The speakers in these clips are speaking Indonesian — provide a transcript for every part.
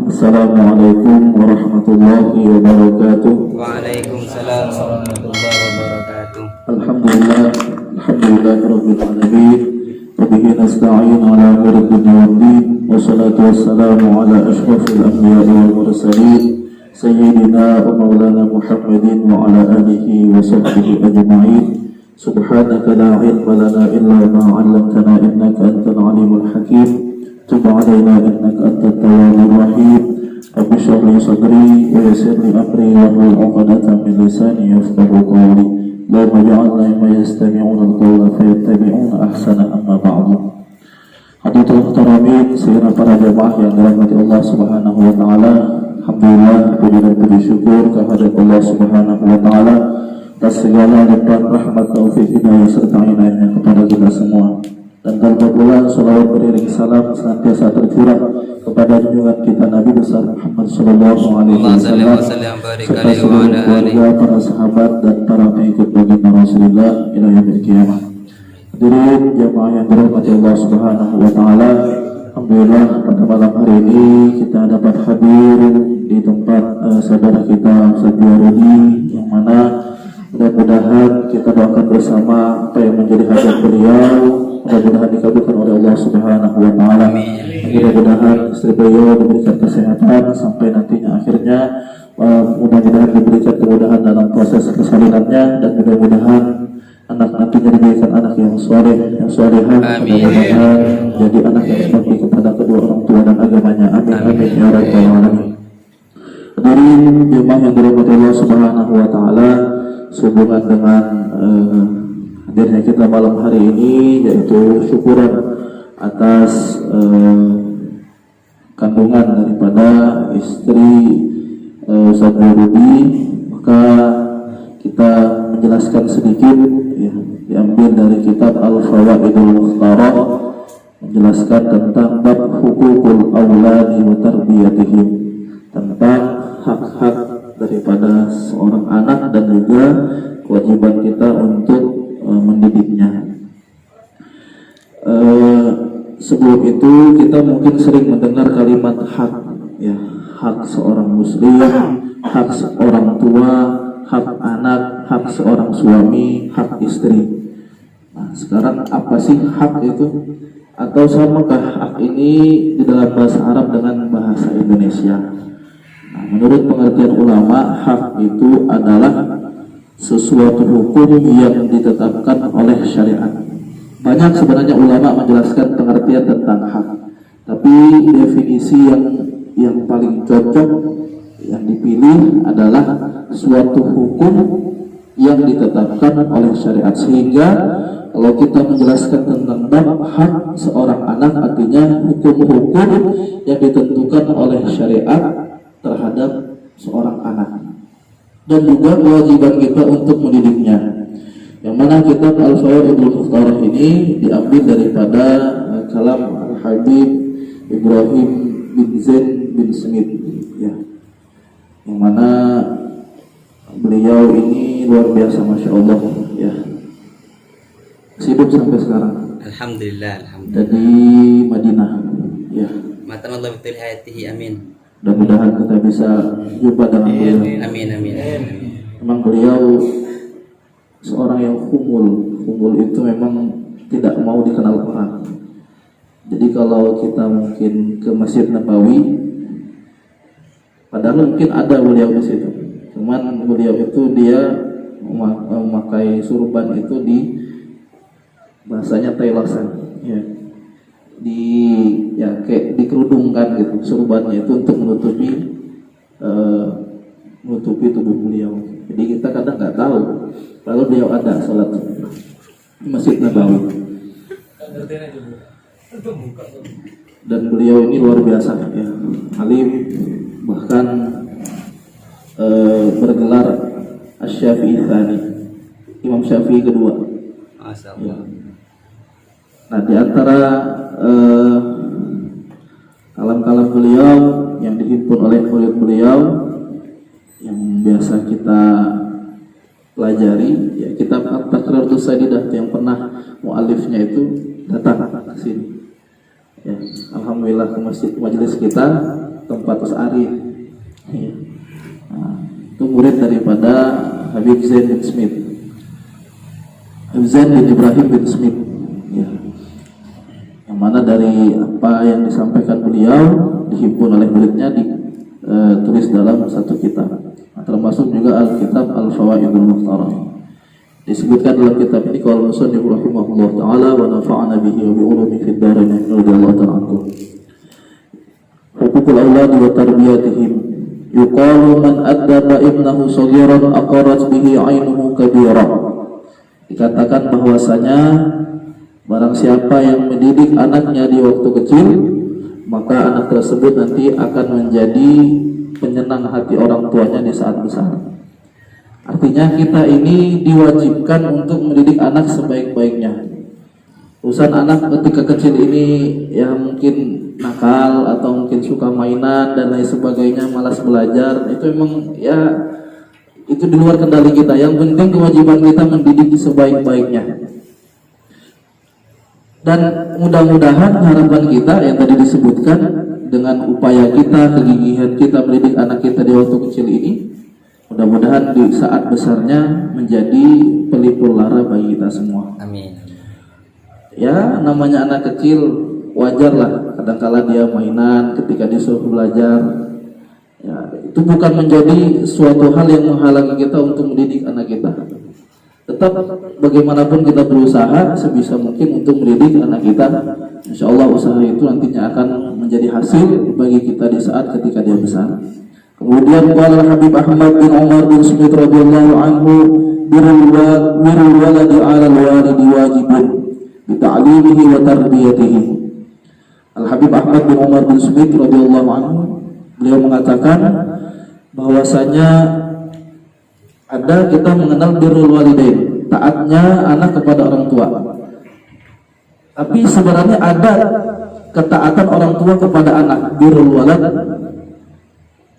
Assalamualaikum warahmatullahi wabarakatuh. Waalaikumsalam warahmatullahi wabarakatuh. Alhamdulillah rabbil alamin. Wa bihi nasta'in ala umuri dunya waddin. Wassalatu wassalamu ala asyrafil anbiya'i wal mursalin sayyidina wa maulana Muhammadin wa ala alihi wa sahbihi ajma'in. Subhanaka la ilma lana illa ma 'allamtana innaka antal alimul hakim. Tub alaina innaka antat tawwabur rahim. Rabbi shrah li sadri wa yassir li amri wahlul 'uqdatam min lisani yafqahu qawli. Allahumma ij'alna mimman yastami'una al-qawla fayattabi'una ahsana, amma ba'du. Hadirin muhtaramin, sayyidina para jamaah yang dirahmati Allah Subhanahu wa taala. Alhamdulillah, puji dan puji syukur kehadirat Allah Subhanahu wa taala atas segala limpahan rahmat, taufik, hidayah serta inayahnya kepada kita semua. Dan tanpa pula salawat beriring salam senantiasa tercurah kepada junjungan kita Nabi besar Muhammad sallallahu alaihi wasallam serta seluruh keluarga, para sahabat dan para pengikut baginda Rasulullah ila yaumil qiyamah. Hadirin jamaah yang dirahmati Allah Subhanahu wa taala, alhamdulillah pada malam hari ini kita dapat hadir di tempat saudara kita Ustaz Rudi, yang mana mudah-mudahan kita doakan bersama apa yang menjadi hajat beliau, mudah-mudahan dikabulkan oleh Allah Subhanahu wa taala. Mudah-mudahan istri beliau diberikan kesehatan sampai nantinya akhirnya, mudah-mudahan diberikan kemudahan dalam proses persalinannya, dan mudah-mudahan anak nantinya diberikan anak yang saleh, yang salehah, mudah-mudahan jadi anak yang berbakti kepada kedua orang tua dan agamanya. Amin amin ya rabbal alamin. Hadirin jemaah yang dirahmati Allah Subhanahu wa taala, sehubungan dengan hadirnya kita malam hari ini, yaitu syukuran atas kandungan daripada istri Ustaz Rudi, maka kita menjelaskan sedikit ya, diambil dari kitab Al-Fawaidul Mukhtarah, menjelaskan tentang bab hukukul auladi wa tarbiyatihim, tentang hak-hak daripada seorang anak dan juga kewajiban kita untuk mendidiknya. Sebelum itu kita mungkin sering mendengar kalimat hak, ya, hak seorang muslim, hak seorang tua, hak anak, hak seorang suami, hak istri. Nah, sekarang apa sih hak itu? Atau samakah hak ini di dalam bahasa Arab dengan bahasa Indonesia? Nah, menurut pengertian ulama, hak itu adalah sesuatu hukum yang ditetapkan oleh syariat. Banyak sebenarnya ulama menjelaskan pengertian tentang hak, tapi definisi yang paling cocok yang dipilih adalah suatu hukum yang ditetapkan oleh syariat. Sehingga kalau kita menjelaskan tentang bab hak seorang anak, artinya hukum-hukum yang ditentukan oleh syariat terhadap seorang anak, dan juga kewajiban kita untuk mendidiknya. Yang mana kitab Al-Fawaidul Mukhtarah ini diambil daripada kalam Al-Habib Ibrahim bin Zain bin Smith, ya, yang mana beliau ini luar biasa, masya Allah, ya, hidup sampai sekarang. Alhamdulillah, alhamdulillah. Dari Madinah, ya. Matan Allah betul hayatihi, amin. Mudah-mudahan kita bisa jumpa dengan beliau. Amin, amin, amin. Memang beliau seorang yang humul itu memang tidak mau dikenal orang. Jadi kalau kita mungkin ke Masjid Nabawi, padahal mungkin ada beliau di situ, cuman beliau itu dia memakai surban itu di bahasanya tailasan, ya, kayak dikerudungkan gitu surbannya itu untuk menutupi tubuh beliau. Jadi kita kadang nggak tahu kalau beliau ada sholat di Masjid Nabawi. Dan beliau ini luar biasa, ya, alim, bahkan bergelar Asy-Syafi'i Tsani, Imam Syafi'i kedua. Ya. Nah, di antara kalam-kalam beliau yang dihimpun oleh murid beliau yang biasa kita pelajari, ya, kitab At-Taqriratus Sadidah, yang pernah mu'alifnya itu datang ke sini, ya, alhamdulillah, ke masjid majelis kita, tempat Ari. Nah, itu murid daripada Habib Zain bin Smith, Habib Zain bin Ibrahim bin Smith, ya. Yang mana dari apa yang disampaikan beliau dihimpun oleh muridnya ditulis dalam satu kitab, termasuk juga Al-Kitab Al-Fawaidul Mukhtarah. Disebutkan dalam kitab ini qala musannif rahimahullah taala wa nafa'ana bihi wa bi ulumi fid dharain radhiyallahu ta'ala anhu. Hukukul aulad wa tarbiyatihim. Yuqalu man addaba ibnahu saghiran aqarat bihi 'ainuhu kabira. Dikatakan bahwasanya barang siapa yang mendidik anaknya di waktu kecil, maka anak tersebut nanti akan menjadi penyenang hati orang tuanya di saat besar. Artinya kita ini diwajibkan untuk mendidik anak sebaik-baiknya. Urusan anak ketika kecil ini ya mungkin nakal atau mungkin suka mainan dan lain sebagainya, malas belajar, itu memang ya itu di luar kendali kita. Yang penting kewajiban kita mendidik sebaik-baiknya. Dan mudah-mudahan harapan kita yang tadi disebutkan dengan upaya kita, kegigihan kita mendidik anak kita di waktu kecil ini, mudah-mudahan di saat besarnya menjadi pelipur lara bagi kita semua. Amin. Ya, namanya anak kecil wajarlah kadangkala dia mainan ketika disuruh belajar. Ya, itu bukan menjadi suatu hal yang menghalangi kita untuk mendidik anak kita. Tetap bagaimanapun kita berusaha sebisa mungkin untuk mendidik anak kita. Insya Allah usaha itu nantinya akan menjadi hasil bagi kita di saat ketika dia besar. Kemudian qala Habib Ahmad bin Umar bin Smith radhiyallahu anhu birrul waladi 'ala al-walidi wajibun bi ta'limihi wa tarbiyatihi. Al-Habib Ahmad bin Umar bin Smith radhiyallahu anhu beliau mengatakan bahwasanya ada kita mengenal birrul walidain, taatnya anak kepada orang tua. Tapi sebenarnya ada ketaatan orang tua kepada anak, birrul walad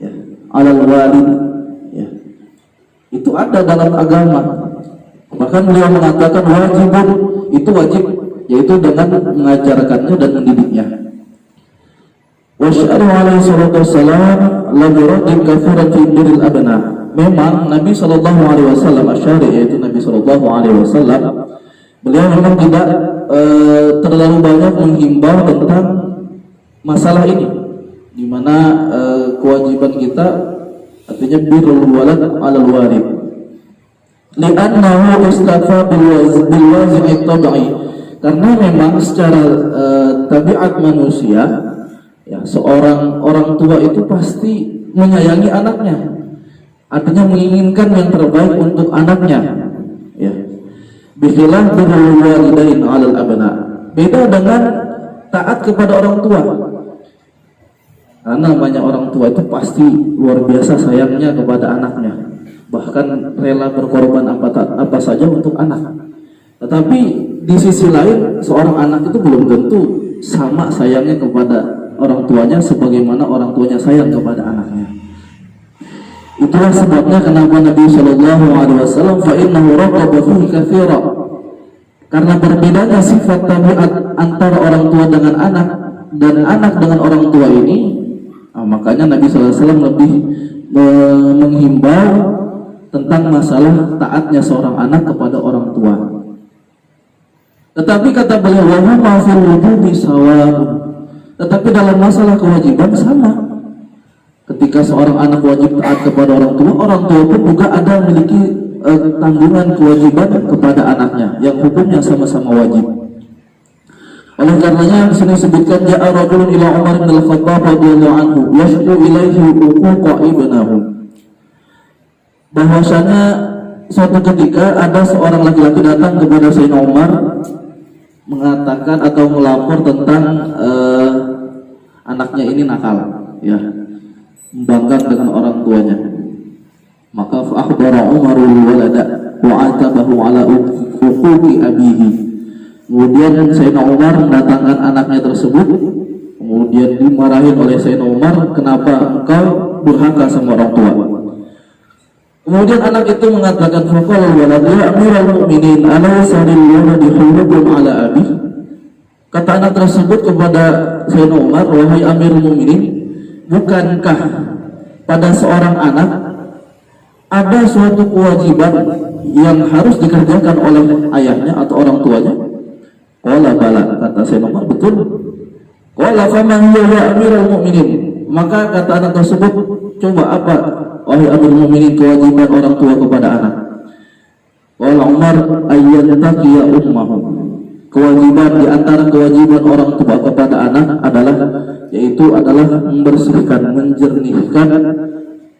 ya, alal walid ya. Itu ada dalam agama. Bahkan beliau mengatakan wajibun, itu wajib, yaitu dengan mengajarkannya dan mendidiknya. Wa sya'ru alaihi salatu wassalam la yuraddin katsiran fi birril abna. Memang Nabi Shallallahu Alaihi Wasallam asyari, yaitu Nabi Shallallahu Alaihi Wasallam, beliau memang tidak terlalu banyak menghimbau tentang masalah ini, di mana kewajiban kita artinya birrul walad 'alal walid. Li'annahu istafa bil wazi'i tabi'i, karena memang secara tabiat manusia ya, seorang orang tua itu pasti menyayangi anaknya. Artinya menginginkan yang terbaik untuk anaknya. Ya. Bikhilaf birrul walidain 'alal abna. Beda dengan taat kepada orang tua. Karena namanya orang tua itu pasti luar biasa sayangnya kepada anaknya. Bahkan rela berkorban apa saja untuk anak. Tetapi di sisi lain seorang anak itu belum tentu sama sayangnya kepada orang tuanya sebagaimana orang tuanya sayang kepada anaknya. Itulah sebabnya kenapa Nabi Shallallahu Alaihi Wasallam fa'innahu raqaba fihi katsira. Karena berbedanya sifat tabiat antara orang tua dengan anak dan anak dengan orang tua ini, makanya Nabi Shallallahu Alaihi Wasallam lebih menghimbau tentang masalah taatnya seorang anak kepada orang tua. Tetapi kata beliau, wa ma fil wujubi sawa'un. Tetapi dalam masalah kewajiban sama. Ketika seorang anak wajib taat kepada orang tua pun juga ada memiliki tanggungan kewajiban kepada anaknya yang hukumnya sama-sama wajib. Oleh karenanya di sini disebutkan ja'a rajulun ila Umar bin Al-Khattab radhiyallahu anhu yashku ilaihi uquqa ibnahu. Bahwasanya suatu ketika ada seorang laki-laki datang kepada Sayyidina Umar mengatakan atau melapor tentang anaknya ini nakal, ya, membangkang dengan orang tuanya. Maka fa'akhbara Umarul walada wa atabahu ala uquqi abihi. Kemudian Sayyidina Umar mendatangkan anaknya tersebut, kemudian dimarahin oleh Sayyidina Umar, kenapa engkau durhaka sama orang tua? Kemudian anak itu mengatakan, faqala walad ya amiral mu'minin alaysa lil waladi hulubun ala abi. Kata anak tersebut kepada Sayyidina Umar, wahai Amirul Mukminin, bukankah pada seorang anak ada suatu kewajiban yang harus dikerjakan oleh ayahnya atau orang tuanya? Qala bala, kata Sayyidina Umar, betul. Qala faman hiya ya Amirul Mukminin, maka kata anak tersebut, coba apa wahai Amirul Mukminin kewajiban orang tua kepada anak? Qala Umar ayyantaqiya ummahu, kewajiban di antara kewajiban orang tua kepada anak adalah membersihkan, menjernihkan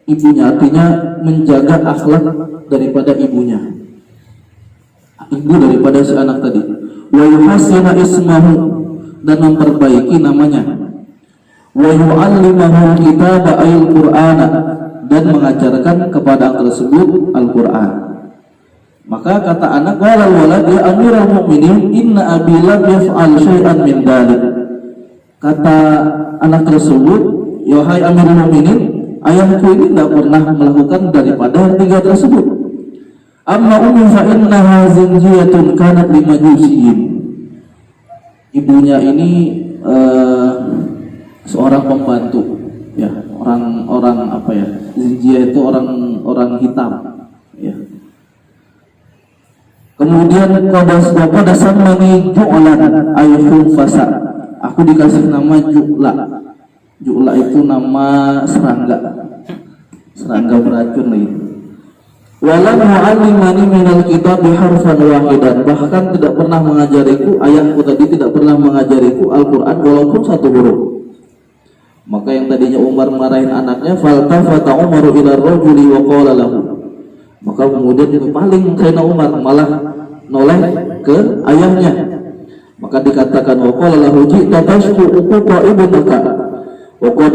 ibunya, artinya menjaga akhlak daripada ibunya, ibu daripada si anak tadi. Wa yuhassina ismahu, dan memperbaiki namanya. Wa yu'allimahu kitaba al-Qur'ana, dan mengajarkan kepada anak tersebut Al-Qur'an. Maka kata anak, qala walad ya Amirul Mukminin inna abi lam yaf'al syai'an min dzalik. Kata anak tersebut, ya hai Amirul Mukminin, ayahku ini tidak pernah melakukan daripada tiga tersebut. Amma ummi fa innaha zinjiyatun kanat limajusiyin. Ibunya ini seorang pembantu, ya, orang apa ya? Zinjiyah itu orang hitam, ya. Kemudian bapak dasar mani Ju'lan ayuhum fasa. Aku dikasih nama Ju'la. Ju'la itu nama serangga beracun itu. Walam mu'allimani minal kitab harfan wahidan, bahkan tidak pernah mengajariku, ayahku tadi tidak pernah mengajariku Al-Quran walaupun satu huruf. Maka yang tadinya Umar marahin anaknya, faltafata Umaru ila rajuli wa qala lahu, maka kemudian itu paling Sayyidina Umar malah noleh ke ayahnya. Maka dikatakan wa qala lahu ji'ta tashku uquqa ibnaka wa qad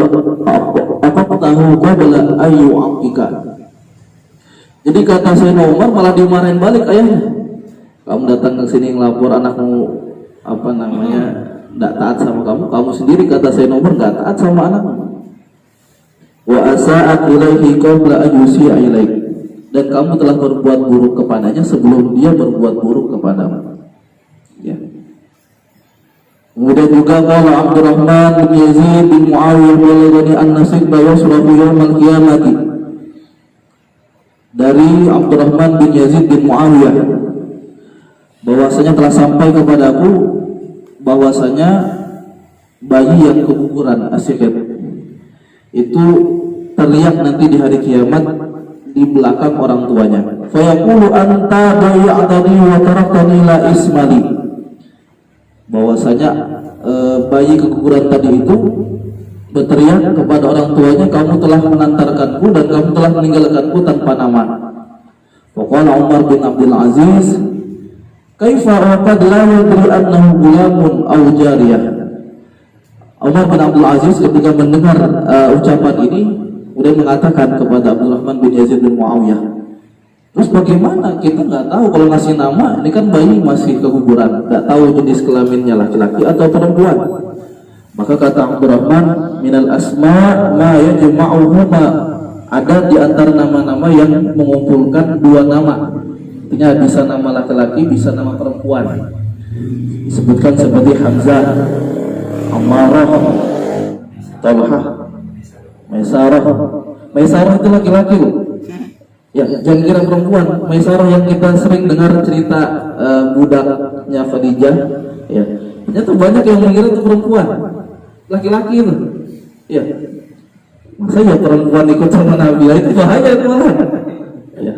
aqaqtahu qabla ayyu aqika. Jadi kata Sayyidina Umar malah dimarahin balik ayahnya. Kamu datang ke sini ngelapor anakmu tidak taat sama kamu sendiri, kata Sayyidina Umar, enggak taat sama anakmu. Wa asa'at ilaihi qabla an yusi'a ilaik, dan kamu telah berbuat buruk kepadanya sebelum dia berbuat buruk kepadamu. Ya. Kemudian juga qala Abdurrahman bin Yazid bin Muawiyah balaghani an-nasibba yusrafu yaumal qiyamati, dari Abdurrahman bin Yazid bin Muawiyah bahwasanya telah sampai kepadaku bahwasanya bayi yang keguguran asyik itu terlihat nanti di hari kiamat di belakang orang tuanya. Fayaqulu anta bayya'tani wa taraktani la ismali, bahwasanya bayi keguguran tadi itu berteriak kepada orang tuanya, kamu telah menantarkanku dan kamu telah meninggalkanku tanpa nama. Faqala Umar bin Abdul Aziz, kaifa qad la yadri annahu gulamun aw jariyah. Umar bin Abdul Aziz ketika mendengar ucapan ini kemudian mengatakan kepada Abdurrahman bin Yazid bin Muawiyah, terus bagaimana kita nggak tahu kalau ngasih nama, ini kan bayi masih keguguran, nggak tahu jenis kelaminnya laki-laki atau perempuan. Maka kata Abdurrahman, minal asma ma yajma'uhuma, ada di antara nama-nama yang mengumpulkan dua nama, artinya bisa nama laki-laki, bisa nama perempuan. Disebutkan seperti Hamzah, Ammarah, Talhah, Maisarah. Maisarah itu laki-laki loh. Ya, jangan kira perempuan. Maisarah yang kita sering dengar cerita budaknya Khadijah, ya. Ternyata banyak yang mengira itu perempuan, laki-laki itu. Ya. Masa ya perempuan ikut sama Nabi, itu bahaya itu malah. Ya.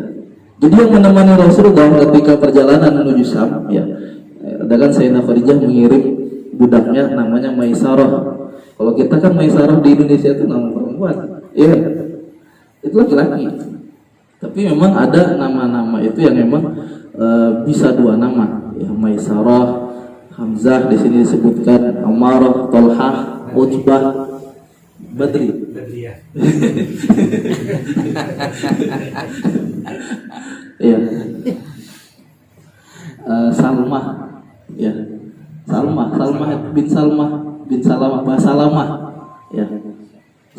Jadi yang menemani Rasulullah ketika perjalanan menuju Syam, ya. Ada kan Sayyidina Khadijah mengirim budaknya namanya Maisarah. Kalau kita kan Maisarah di Indonesia itu nama perempuan. Iya. Itu laki-laki. Tapi memang ada nama-nama itu yang memang bisa dua nama, ya, Maisarah, Hamzah di sini disebutkan, Ammarah, Talhah, Utbah, Badri. Iya. Salmah, ya. Salmah bin Salamah, bahasa Salamah. Ya.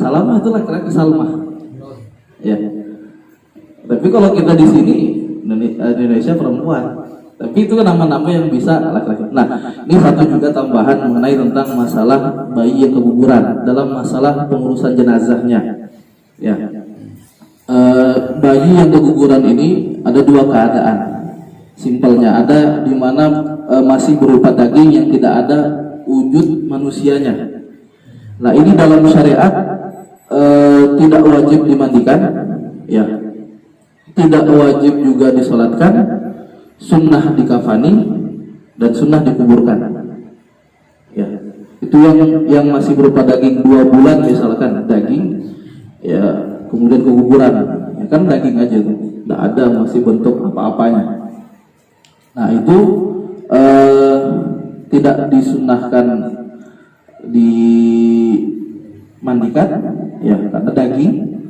Salamah itu laki-laki Salmah. Ya. Tapi kalau kita di sini Indonesia perempuan, Tapi itu kan nama-nama yang bisa laki-laki. Nah, ini satu juga tambahan mengenai tentang masalah bayi yang keguguran dalam masalah pengurusan jenazahnya. Ya, bayi yang keguguran ini ada dua keadaan. Simpelnya ada di mana masih berupa daging yang tidak ada wujud manusianya. Nah, ini dalam syariat tidak wajib dimandikan, ya, tidak wajib juga disolatkan. Sunnah dikafani dan sunnah dikuburkan. Ya, itu yang masih berupa daging 2 bulan misalkan daging, ya kemudian keguguran, ya kan daging aja tuh, tidak ada masih bentuk apa-apanya. Nah itu tidak disunnahkan dimandikan, ya karena daging.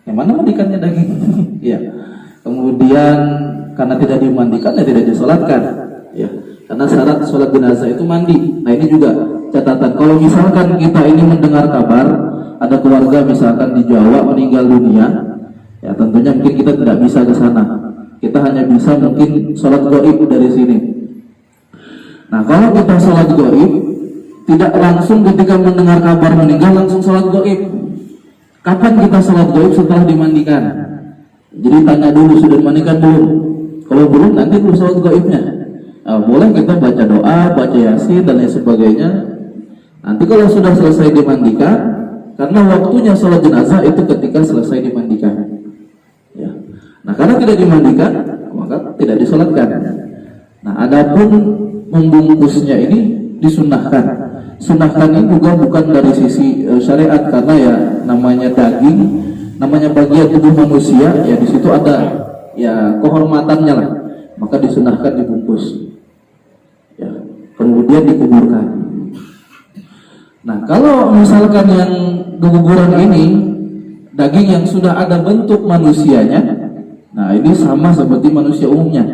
Yang mana mandikannya daging? Ya. Kemudian karena tidak dimandikan ya tidak disolatkan, ya. Karena syarat sholat jenazah itu mandi. Nah ini juga catatan. Kalau misalkan kita ini mendengar kabar ada keluarga misalkan di Jawa meninggal dunia, ya tentunya mungkin kita tidak bisa ke sana. Kita hanya bisa mungkin sholat gaib dari sini. Nah kalau kita sholat gaib, tidak langsung ketika mendengar kabar meninggal langsung sholat gaib. Kapan kita sholat gaib? Setelah dimandikan. Jadi tanya dulu, sudah dimandikan belum? Kalau belum, nanti dulu sholat gaibnya. Nah, boleh kita baca doa, baca yasin dan lain sebagainya. Nanti kalau sudah selesai dimandikan, karena waktunya sholat jenazah itu ketika selesai dimandikan. Ya. Nah, karena tidak dimandikan, maka tidak disolatkan. Nah, adapun membungkusnya ini disunnahkan. Sunnahkan ini juga bukan dari sisi syariat, karena ya namanya daging, namanya bagian tubuh manusia, ya di situ ada ya kehormatannya lah, maka disunahkan dibungkus, ya kemudian dikuburkan. Nah kalau misalkan yang keguguran ini daging yang sudah ada bentuk manusianya, nah ini sama seperti manusia umumnya,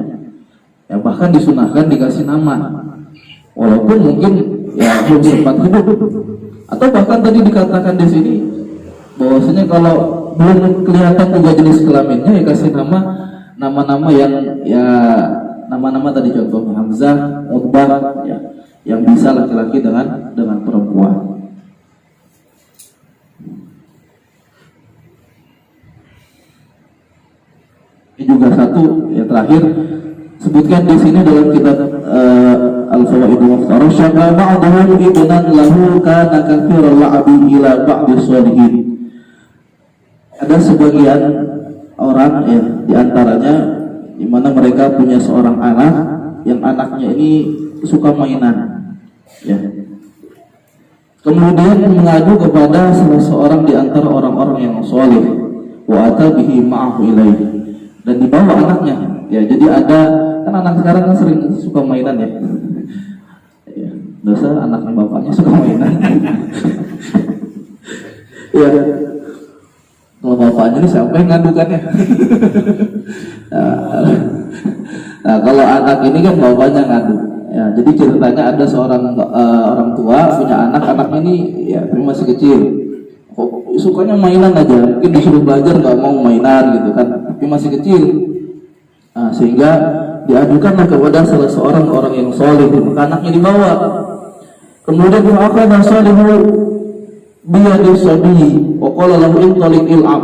ya bahkan disunahkan dikasih nama, walaupun mungkin ya belum sempat hidup, atau bahkan tadi dikatakan di sini bahwasanya kalau belum kelihatan juga jenis kelaminnya ya kasih nama-nama yang ya nama-nama tadi contohnya Hamzah, Utbah, ya yang bisa laki-laki dengan perempuan. Ini juga satu ya terakhir sebutkan di sini dalam kitab Al-Fawaidul Mukhtarah, syaka ba'dahu ibnan lahu kana katsiran la'abi ila ba'di sholihin. Ada sebagian orang ya diantaranya di mana mereka punya seorang anak yang anaknya ini suka mainan, ya. Kemudian mengadu kepada salah seorang di antara orang-orang yang saleh, wa ata bihi ma'ahu ilaihi, dan dibawa anaknya. Ya, jadi ada kan anak sekarang kan sering suka mainan ya. Ya, dosa anaknya bapaknya suka mainan. Ya. Kalau bapaknya ini siapa yang ngadukannya? Nah, kalau anak ini kan bapaknya ngadu. Ya, jadi ceritanya ada seorang orang tua punya anaknya ini ya masih kecil. Kok sukanya mainan aja, mungkin disuruh belajar nggak mau mainan gitu kan, tapi masih kecil. Nah, sehingga diadukanlah kepada salah seorang orang yang soleh, maka anaknya dibawa. Kemudian akhadha salihu biyadi sabiyi wa qala lahu intaliq il'ab.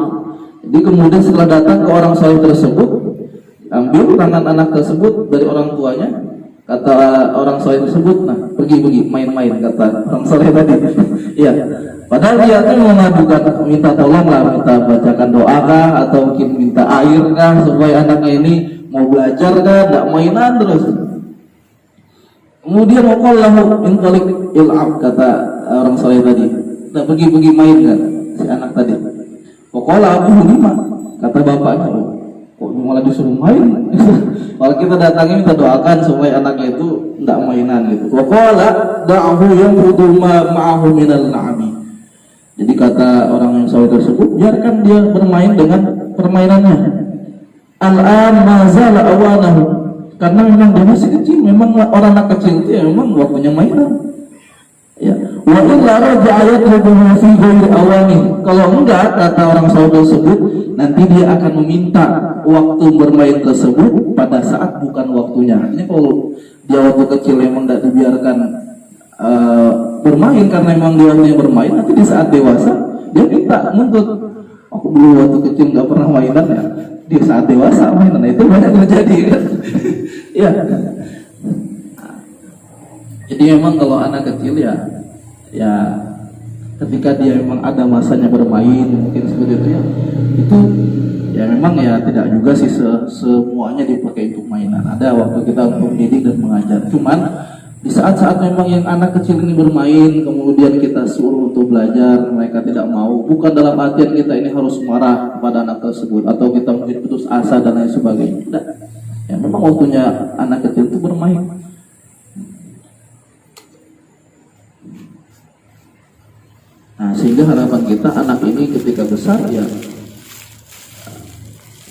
Jadi kemudian setelah datang ke orang saleh tersebut, ambil tangan anak tersebut dari orang tuanya, kata orang saleh tersebut, nah pergi main-main, kata orang saleh tadi. Iya. Padahal dia tuh mengadukan, minta tolong lah, minta bacakan doa kah, atau mungkin minta air kah supaya anaknya ini mau belajar kah, tidak mainan terus. Kemudian wa qala lahu intaliq il'ab, kata orang saleh tadi. Nah, pergi main kan si anak tadi. Pokoknya Abu Lima, kata bapaknya, kok malah disuruh main. Kalau kita datangin kita doakan supaya anaknya itu tidak mainan gitu. Pokoknya da'ahu yang ma'ahu minal na'ami. Jadi kata orang yang saleh tersebut, biarkan dia bermain dengan permainannya. Al-an mazala awanahu, karena memang dia masih kecil, memang orang anak kecil itu ya memang waktunya mainan. Ya, Wa illa raja'a yatlubuhu fi ghairi awani. Kalau enggak, kata orang Saudi tersebut, nanti dia akan meminta waktu bermain tersebut pada saat bukan waktunya. Artinya kalau dia waktu kecil memang tidak dibiarkan bermain karena memang dia waktunya bermain, nanti di saat dewasa dia minta nuntut. Aku dulu waktu kecil nggak pernah mainan ya, di saat dewasa mainan. Nah, itu banyak terjadi kan. Ya. Jadi memang kalau anak kecil ya ketika dia memang ada masanya bermain mungkin seperti itu ya, itu ya memang ya tidak juga sih semuanya dipakai untuk mainan. Ada waktu kita untuk mendidik dan mengajar. Cuman di saat-saat memang yang anak kecil ini bermain, kemudian kita suruh untuk belajar, mereka tidak mau. Bukan dalam artian kita ini harus marah kepada anak tersebut atau kita mungkin putus asa dan lain sebagainya. Tidak. Ya memang waktunya anak kecil itu bermain. Nah, sehingga harapan kita anak ini ketika besar ya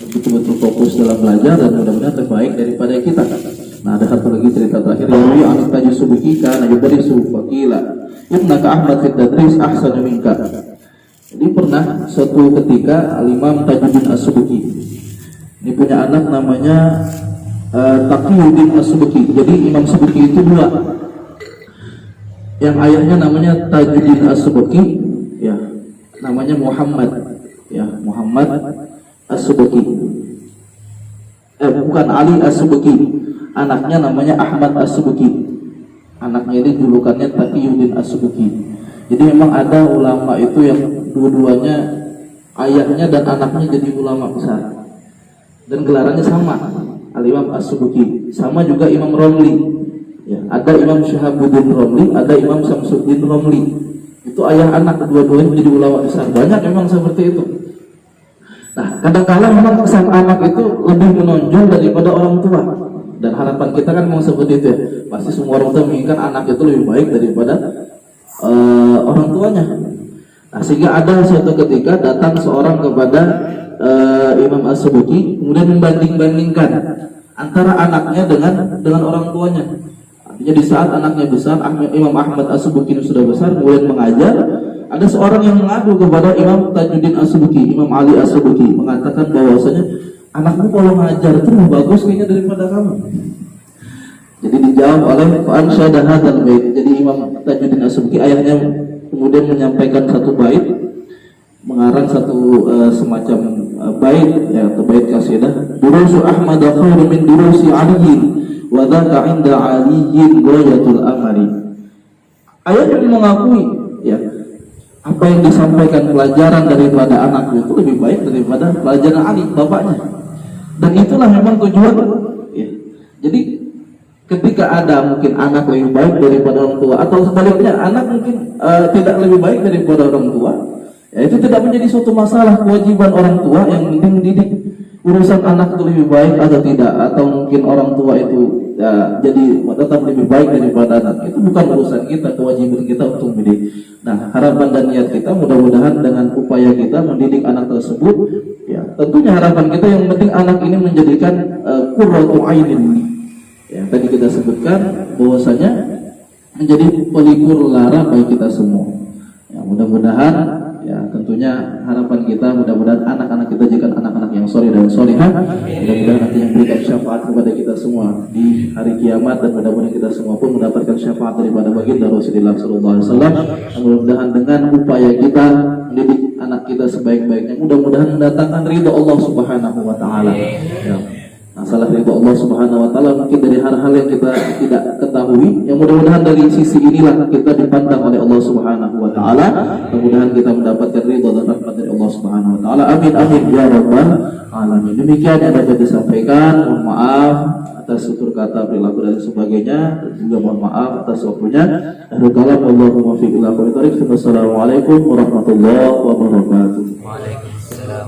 betul-betul fokus dalam belajar dan mudah-mudahan terbaik daripada kita. Nah, ada satu lagi cerita terakhir dari Anak Taji Subki kana yudrisu faqila innaka Ahmad fi tadris ahsanu minka. Jadi pernah suatu ketika Al-Imam Tajuddin As-Subki ini punya anak namanya Taqiyuddin As-Subki. Jadi Imam Subki itu dua. Yang ayahnya namanya Tajuddin As-Subki, ya, namanya Muhammad, ya, Muhammad As-Subki. Bukan Ali As-Subki, anaknya namanya Ahmad As-Subki. Anaknya ini julukannya Taqiyuddin As-Subki. Jadi memang ada ulama itu yang dua-duanya ayahnya dan anaknya jadi ulama besar. Dan gelarannya sama, Al-Imam As-Subki. Sama juga Imam Romli. Ya, ada Imam Syahabuddin Romli, ada Imam Samsuddin Romli. Itu ayah anak kedua-duanya menjadi ulama besar. Banyak memang seperti itu. Nah, kadang-kadang memang sang anak itu lebih menonjol daripada orang tua. Dan harapan kita kan memang seperti itu ya. Pasti semua orang tua menginginkan anak itu lebih baik daripada orang tuanya. Nah, sehingga ada suatu ketika datang seorang kepada Imam As-Subki, kemudian membanding-bandingkan antara anaknya dengan orang tuanya. Artinya di saat anaknya besar, Imam Ahmad As-Subki sudah besar, kemudian mengajar, ada seorang yang mengadu kepada Imam Tajuddin As-Subki, Imam Ali As-Subki, mengatakan bahwasanya anakmu kalau mengajar itu lebih bagus kayaknya daripada kamu. Jadi dijawab oleh Fa'ansyada hadzal bait. Jadi Imam Tajuddin As-Subki ayahnya kemudian menyampaikan satu bait, mengarang satu semacam bait ya, atau bait qasidah. Durusu Ahmad khairu min durusi Ali wa dzaka 'inda aliyyin ghayatul amali. Ayahnya mengakui ya, apa yang disampaikan pelajaran daripada anaknya itu lebih baik daripada pelajaran Ali bapaknya. Dan itulah memang tujuan ya. Jadi ketika ada mungkin anak lebih baik daripada orang tua, atau sebaliknya anak mungkin tidak lebih baik daripada orang tua, ya itu tidak menjadi suatu masalah. Kewajiban orang tua yang penting mendidik. Urusan anak itu lebih baik atau tidak, atau mungkin orang tua itu jadi tetap lebih baik daripada anak, itu bukan urusan kita. Kewajiban kita untuk mendidik. Nah, harapan dan niat kita mudah-mudahan dengan upaya kita mendidik anak tersebut, ya tentunya harapan kita yang penting anak ini menjadikan qurratu ainin. Ya, tadi kita sebutkan bahwasanya menjadi pelipur lara bagi kita semua. Ya, mudah-mudahan ya tentunya harapan kita mudah-mudahan anak-anak kita jadikan anak-anak yang soleh dan solehah. Mudah-mudahan nanti yang berikan syafaat kepada kita semua di hari kiamat, dan mudah-mudahan kita semua pun mendapatkan syafaat daripada baginda Rasulullah SAW. Mudah-mudahan dengan upaya kita mendidik anak kita sebaik-baiknya, mudah-mudahan mendatangkan ridho Allah Subhanahu Wa Taala. Ya. Masalah ridho Allah Subhanahu Wa Taala mungkin dari hal-hal yang kita tidak ketahui, yang mudah-mudahan dari sisi inilah kita dipandang oleh Allah Subhanahu Wa Taala. Mudah-mudahan kita mendapatkan ridho dan rahmat dari Allah Subhanahu Wa Taala. Amin amin ya rabbal alamin. Demikian yang dapat disampaikan. Mohon maaf atas tutur kata, perilaku dan sebagainya, dan juga mohon maaf atas waktunya. Allahumma fiqh ila qul. Wassalamualaikum warahmatullahi wabarakatuh. Waalaikumsalam.